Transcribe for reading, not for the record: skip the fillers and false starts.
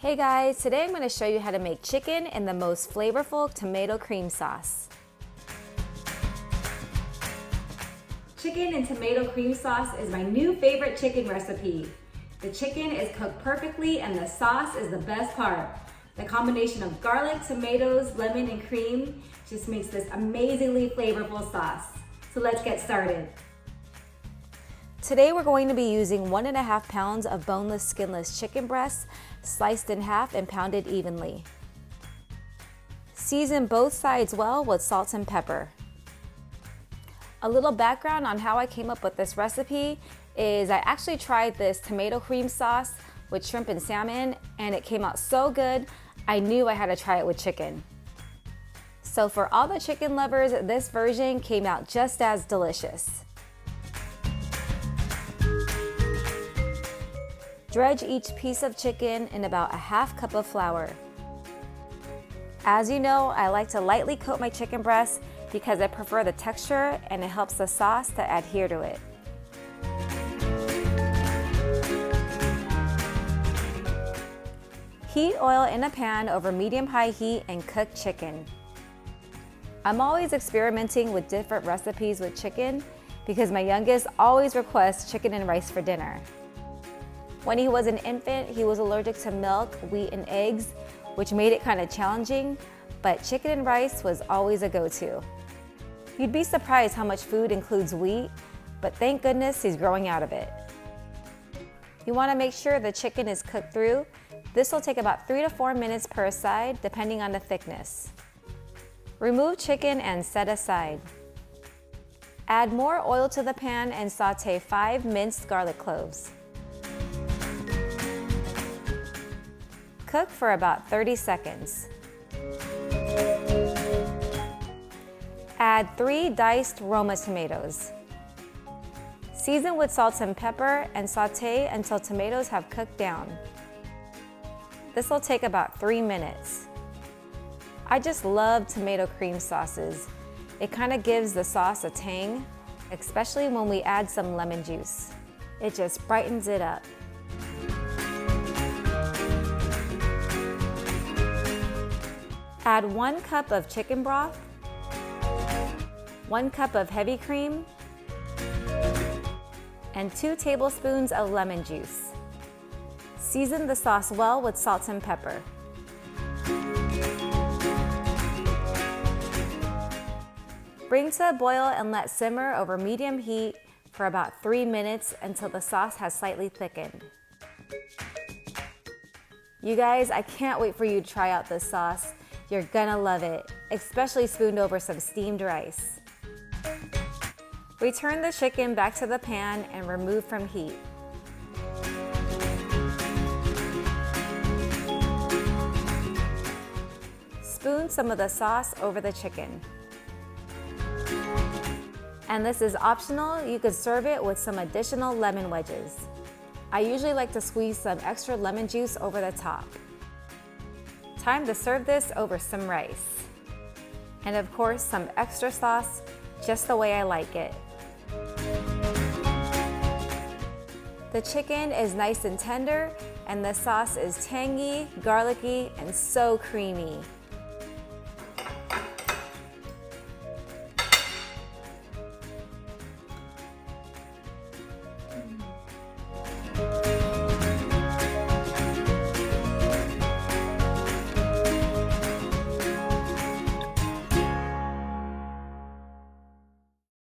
Hey guys, today I'm going to show you how to make chicken in the most flavorful tomato cream sauce. Chicken and tomato cream sauce is my new favorite chicken recipe. The chicken is cooked perfectly and the sauce is the best part. The combination of garlic, tomatoes, lemon, and cream just makes this amazingly flavorful sauce. So let's get started. Today we're going to be using 1.5 pounds of boneless, skinless chicken breasts, sliced in half and pounded evenly. Season both sides well with salt and pepper. A little background on how I came up with this recipe is I actually tried this tomato cream sauce with shrimp and salmon and it came out so good, I knew I had to try it with chicken. So for all the chicken lovers, this version came out just as delicious. Dredge each piece of chicken in about 1/2 cup of flour. As you know, I like to lightly coat my chicken breast because I prefer the texture and it helps the sauce to adhere to it. Heat oil in a pan over medium-high heat and cook chicken. I'm always experimenting with different recipes with chicken because my youngest always requests chicken and rice for dinner. When he was an infant, he was allergic to milk, wheat, and eggs, which made it kind of challenging, but chicken and rice was always a go-to. You'd be surprised how much food includes wheat, but thank goodness he's growing out of it. You want to make sure the chicken is cooked through. This will take about 3 to 4 minutes per side, depending on the thickness. Remove chicken and set aside. Add more oil to the pan and saute 5 minced garlic cloves. Cook for about 30 seconds. Add 3 diced Roma tomatoes. Season with salt and pepper and saute until tomatoes have cooked down. This will take about 3 minutes. I just love tomato cream sauces. It kind of gives the sauce a tang, especially when we add some lemon juice. It just brightens it up. Add 1 cup of chicken broth, 1 cup of heavy cream, and 2 tablespoons of lemon juice. Season the sauce well with salt and pepper. Bring to a boil and let simmer over medium heat for about 3 minutes until the sauce has slightly thickened. You guys, I can't wait for you to try out this sauce. You're gonna love it, especially spooned over some steamed rice. Return the chicken back to the pan and remove from heat. Spoon some of the sauce over the chicken. And this is optional, you could serve it with some additional lemon wedges. I usually like to squeeze some extra lemon juice over the top. Time to serve this over some rice. And of course, some extra sauce, just the way I like it. The chicken is nice and tender, and the sauce is tangy, garlicky, and so creamy.